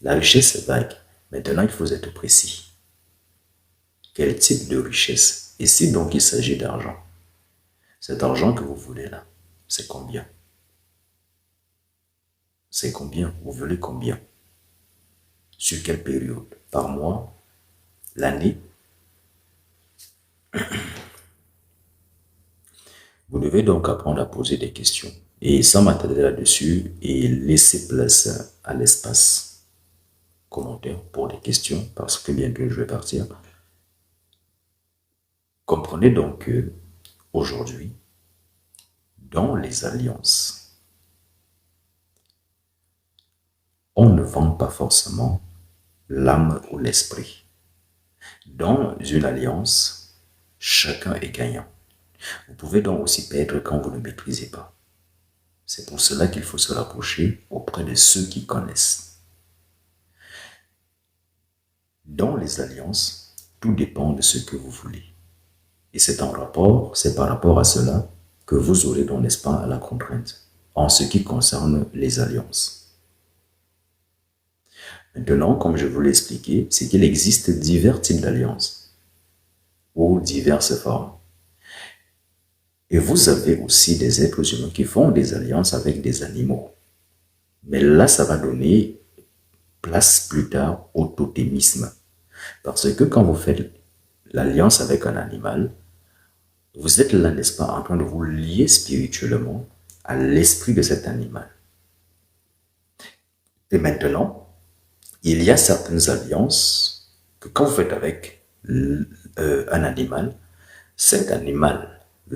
La richesse, c'est vague. Maintenant, il faut être précis. Quel type de richesse? Et si donc il s'agit d'argent, cet argent que vous voulez là, c'est combien? C'est combien? Vous voulez combien? Sur quelle période? Par mois? L'année? Vous devez donc apprendre à poser des questions. Et sans m'attarder là-dessus et laisser place à l'espace commentaire pour des questions, parce que bientôt je vais partir. Comprenez donc que aujourd'hui, dans les alliances, on ne vend pas forcément l'âme ou l'esprit. Dans une alliance, chacun est gagnant. Vous pouvez donc aussi perdre quand vous ne maîtrisez pas. C'est pour cela qu'il faut se rapprocher auprès de ceux qui connaissent. Dans les alliances, tout dépend de ce que vous voulez. Et c'est par rapport à cela que vous aurez donc, n'est-ce pas, la contrainte en ce qui concerne les alliances. Maintenant, comme je vous l'ai expliqué, c'est qu'il existe divers types d'alliances ou diverses formes. Et vous avez aussi des êtres humains qui font des alliances avec des animaux. Mais là, ça va donner place plus tard au totémisme. Parce que quand vous faites l'alliance avec un animal, vous êtes là, n'est-ce pas, en train de vous lier spirituellement à l'esprit de cet animal. Et maintenant, il y a certaines alliances que quand vous faites avec un animal, cet animal,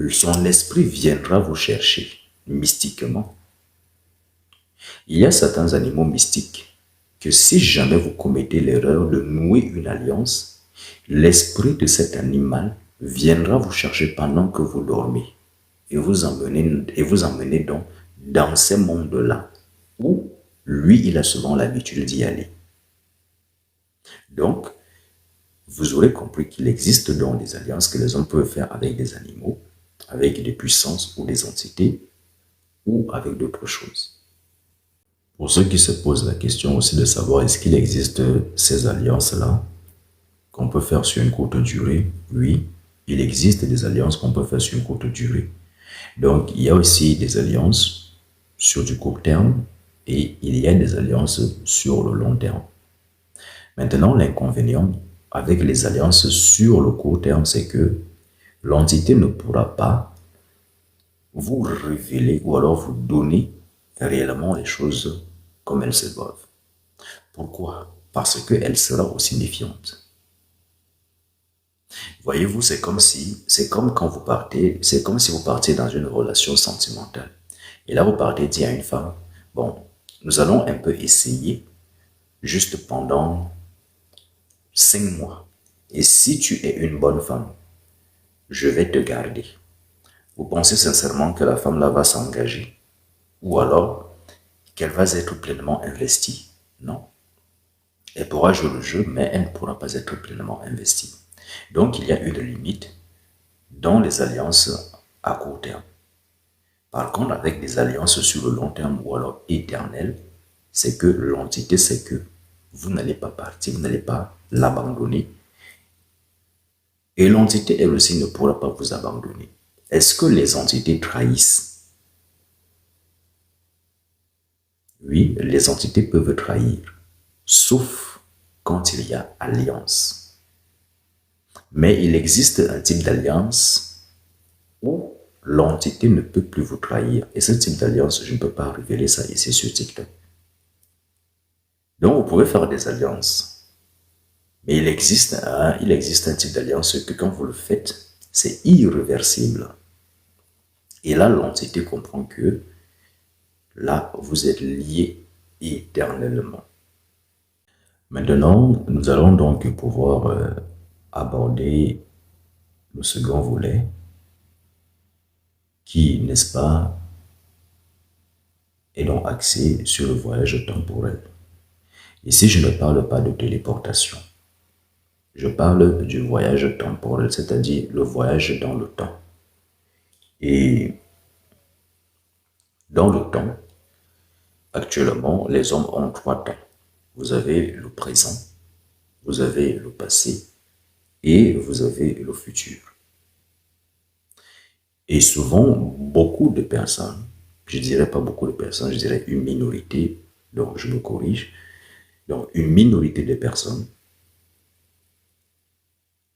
son esprit viendra vous chercher mystiquement. Il y a certains animaux mystiques que si jamais vous commettez l'erreur de nouer une alliance, l'esprit de cet animal viendra vous chercher pendant que vous dormez et vous emmener donc dans ces mondes-là où lui, il a souvent l'habitude d'y aller. Donc, vous aurez compris qu'il existe donc des alliances que les hommes peuvent faire avec des animaux, avec des puissances ou des entités, ou avec d'autres choses. Pour ceux qui se posent la question aussi de savoir est-ce qu'il existe ces alliances-là qu'on peut faire sur une courte durée, oui, il existe des alliances qu'on peut faire sur une courte durée. Donc, il y a aussi des alliances sur du court terme et il y a des alliances sur le long terme. Maintenant, l'inconvénient avec les alliances sur le court terme, c'est que l'entité ne pourra pas vous révélez ou alors vous donnez réellement les choses comme elles se doivent. Pourquoi? Parce qu'elle sera aussi méfiante. Voyez-vous, c'est comme quand vous partez, c'est comme si vous partiez dans une relation sentimentale. Et là, vous partez dire à une femme, bon, nous allons un peu essayer juste pendant 5 mois. Et si tu es une bonne femme, je vais te garder. Vous pensez sincèrement que la femme là va s'engager? Ou alors qu'elle va être pleinement investie? Non. Elle pourra jouer le jeu, mais elle ne pourra pas être pleinement investie. Donc, il y a une limite dans les alliances à court terme. Par contre, avec des alliances sur le long terme ou alors éternelles, c'est que l'entité sait que vous n'allez pas partir, vous n'allez pas l'abandonner. Et l'entité, elle aussi, ne pourra pas vous abandonner. Est-ce que les entités trahissent? Oui, les entités peuvent trahir, sauf quand il y a alliance. Mais il existe un type d'alliance où l'entité ne peut plus vous trahir. Et ce type d'alliance, je ne peux pas révéler ça ici sur TikTok. Donc, vous pouvez faire des alliances. Mais il existe un type d'alliance que quand vous le faites, c'est irréversible. Et là, l'entité comprend que là, vous êtes liés éternellement. Maintenant, nous allons donc pouvoir aborder le second volet qui, n'est-ce pas, est donc axé sur le voyage temporel. Ici, je ne parle pas de téléportation. Je parle du voyage temporel, c'est-à-dire le voyage dans le temps. Et dans le temps, actuellement, les hommes ont 3 temps. Vous avez le présent, vous avez le passé et vous avez le futur. Et souvent, beaucoup de personnes, je dirais pas beaucoup de personnes, je dirais une minorité, donc je me corrige, donc une minorité de personnes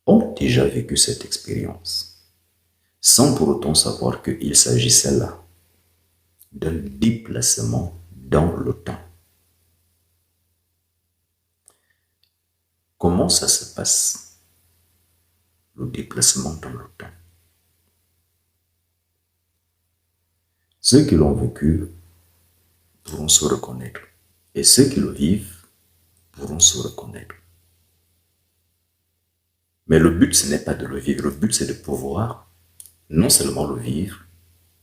ont déjà vécu cette expérience, sans pour autant savoir qu'il s'agissait là d'un déplacement dans le temps. Comment ça se passe, le déplacement dans le temps? Ceux qui l'ont vécu pourront se reconnaître, et ceux qui le vivent pourront se reconnaître. Mais le but, ce n'est pas de le vivre, le but, c'est de pouvoir non seulement le vivre,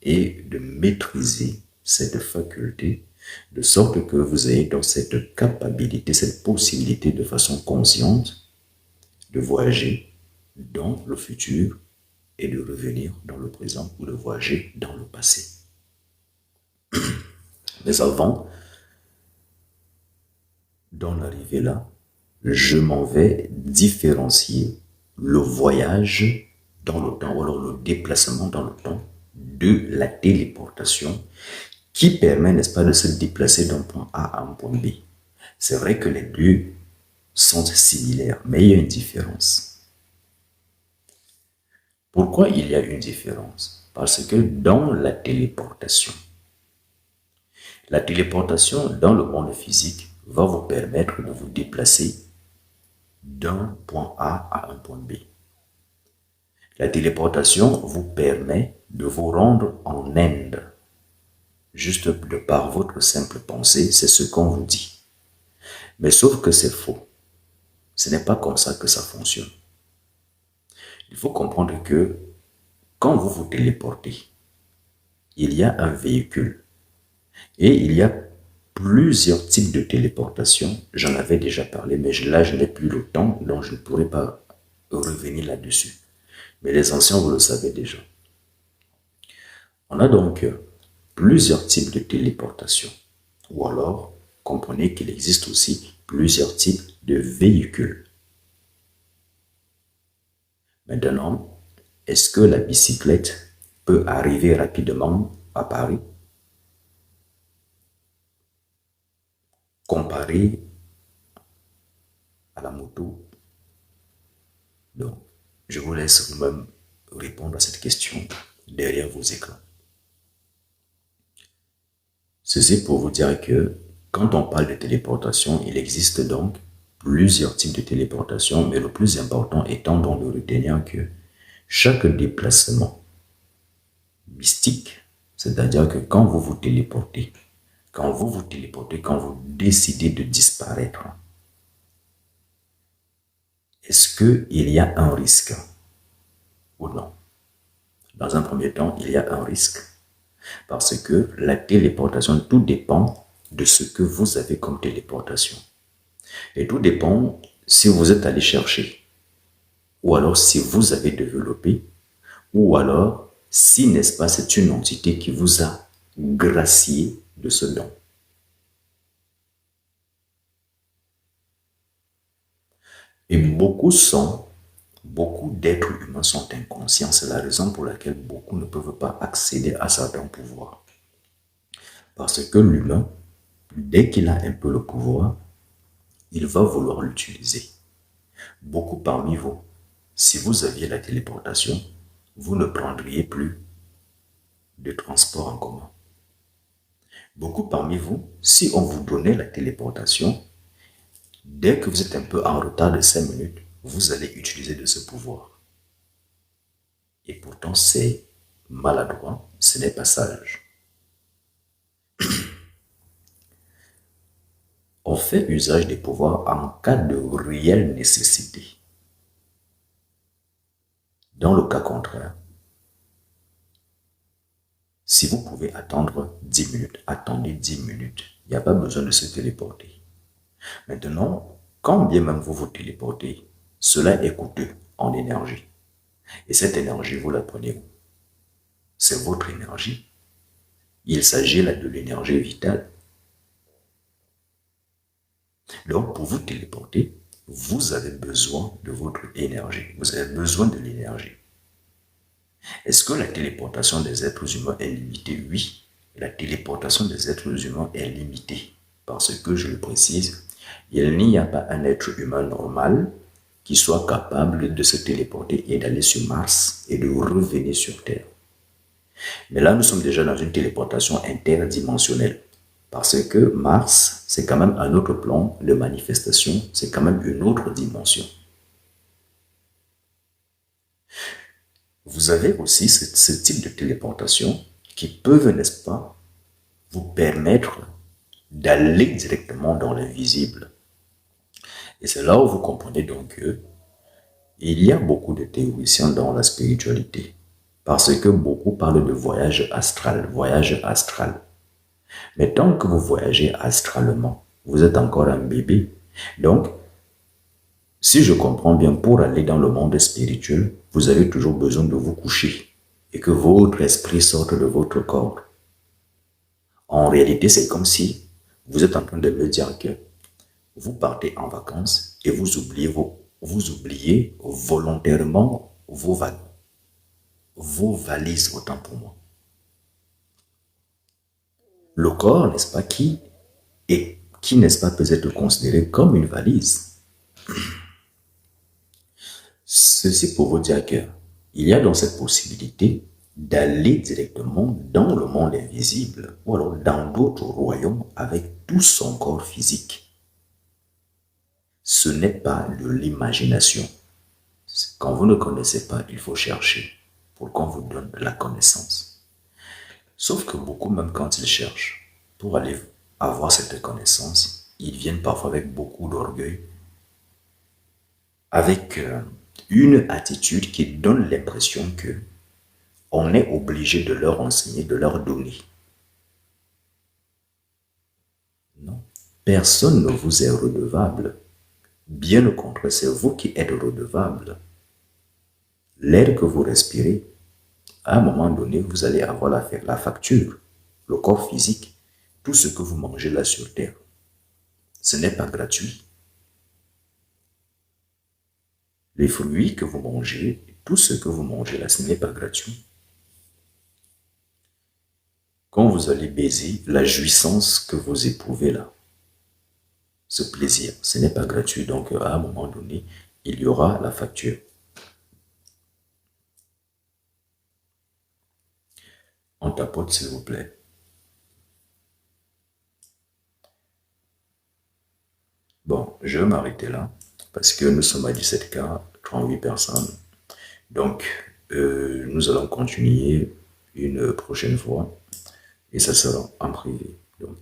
et de maîtriser cette faculté, de sorte que vous ayez donc cette capacité, cette possibilité de façon consciente de voyager dans le futur et de revenir dans le présent ou de voyager dans le passé. Mais avant d'en arriver là, je m'en vais différencier le voyage dans le temps, ou alors le déplacement dans le temps, de la téléportation qui permet, n'est-ce pas, de se déplacer d'un point A à un point B. C'est vrai que les deux sont similaires, mais il y a une différence. Pourquoi il y a une différence? Parce que dans la téléportation dans le monde physique va vous permettre de vous déplacer d'un point A à un point B. La téléportation vous permet de vous rendre en Inde. Juste de par votre simple pensée, c'est ce qu'on vous dit. Mais sauf que c'est faux. Ce n'est pas comme ça que ça fonctionne. Il faut comprendre que quand vous vous téléportez, il y a un véhicule et il y a plusieurs types de téléportation. J'en avais déjà parlé, mais là, je n'ai plus le temps, donc je ne pourrai pas revenir là-dessus. Mais les anciens, vous le savez déjà. On a donc plusieurs types de téléportation. Ou alors, comprenez qu'il existe aussi plusieurs types de véhicules. Maintenant, est-ce que la bicyclette peut arriver rapidement à Paris comparé à la moto? Donc, je vous laisse vous-même répondre à cette question derrière vos écrans. Ceci pour vous dire que quand on parle de téléportation, il existe donc plusieurs types de téléportation, mais le plus important étant donc de retenir que chaque déplacement mystique, c'est-à-dire que quand vous vous téléportez, quand vous décidez de disparaître, est-ce qu'il y a un risque ou non? Dans un premier temps, il y a un risque parce que la téléportation, tout dépend de ce que vous avez comme téléportation. Et tout dépend si vous êtes allé chercher, ou alors si vous avez développé, ou alors si, n'est-ce pas, c'est une entité qui vous a gracié de ce don. Et beaucoup d'êtres humains sont inconscients. C'est la raison pour laquelle beaucoup ne peuvent pas accéder à certains pouvoirs. Parce que l'humain, dès qu'il a un peu le pouvoir, il va vouloir l'utiliser. Beaucoup parmi vous, si vous aviez la téléportation, vous ne prendriez plus de transport en commun. Beaucoup parmi vous, si on vous donnait la téléportation, dès que vous êtes un peu en retard de 5 minutes, vous allez utiliser de ce pouvoir. Et pourtant, c'est maladroit, ce n'est pas sage. On fait usage des pouvoirs en cas de réelle nécessité. Dans le cas contraire, si vous pouvez attendre 10 minutes, attendez 10 minutes. Il n'y a pas besoin de se téléporter. Maintenant, quand bien même vous vous téléportez, cela est coûteux en énergie. Et cette énergie, vous la prenez où? C'est votre énergie. Il s'agit là de l'énergie vitale. Donc, pour vous téléporter, vous avez besoin de votre énergie. Vous avez besoin de l'énergie. Est-ce que la téléportation des êtres humains est limitée? Oui, la téléportation des êtres humains est limitée. Parce que, je le précise, il n'y a pas un être humain normal qui soit capable de se téléporter et d'aller sur Mars et de revenir sur Terre. Mais là, nous sommes déjà dans une téléportation interdimensionnelle. Parce que Mars, c'est quand même un autre plan de manifestation, c'est quand même une autre dimension. Vous avez aussi ce type de téléportation qui peuvent, n'est-ce pas, vous permettre d'aller directement dans l'invisible. Et c'est là où vous comprenez donc que il y a beaucoup de théoriciens dans la spiritualité. Parce que beaucoup parlent de voyage astral, voyage astral. Mais tant que vous voyagez astralement, vous êtes encore un bébé. Donc, si je comprends bien, pour aller dans le monde spirituel, vous avez toujours besoin de vous coucher et que votre esprit sorte de votre corps. En réalité, c'est comme si vous êtes en train de me dire que vous partez en vacances et vous oubliez volontairement vos valises, autant pour moi. Le corps, n'est-ce pas, qui n'est-ce pas, peut être considéré comme une valise. Ceci pour vous dire qu'il y a donc cette possibilité d'aller directement dans le monde invisible ou alors dans d'autres royaumes avec tout son corps physique. Ce n'est pas de l'imagination. Quand vous ne connaissez pas, il faut chercher pour qu'on vous donne la connaissance. Sauf que beaucoup, même quand ils cherchent pour aller avoir cette connaissance, ils viennent parfois avec beaucoup d'orgueil, avec une attitude qui donne l'impression que on est obligé de leur enseigner, de leur donner. Non. Personne ne vous est redevable. Bien au contraire, c'est vous qui êtes redevable. L'air que vous respirez, à un moment donné, vous allez avoir la facture, le corps physique, tout ce que vous mangez là sur Terre. Ce n'est pas gratuit. Les fruits que vous mangez, tout ce que vous mangez là, ce n'est pas gratuit. Quand vous allez baiser, la jouissance que vous éprouvez là, ce plaisir, ce n'est pas gratuit. Donc, à un moment donné, il y aura la facture. On tapote, s'il vous plaît. je vais m'arrêter là parce que nous sommes à 17K, 38 personnes. Donc, nous allons continuer une prochaine fois et ça sera en privé. Donc,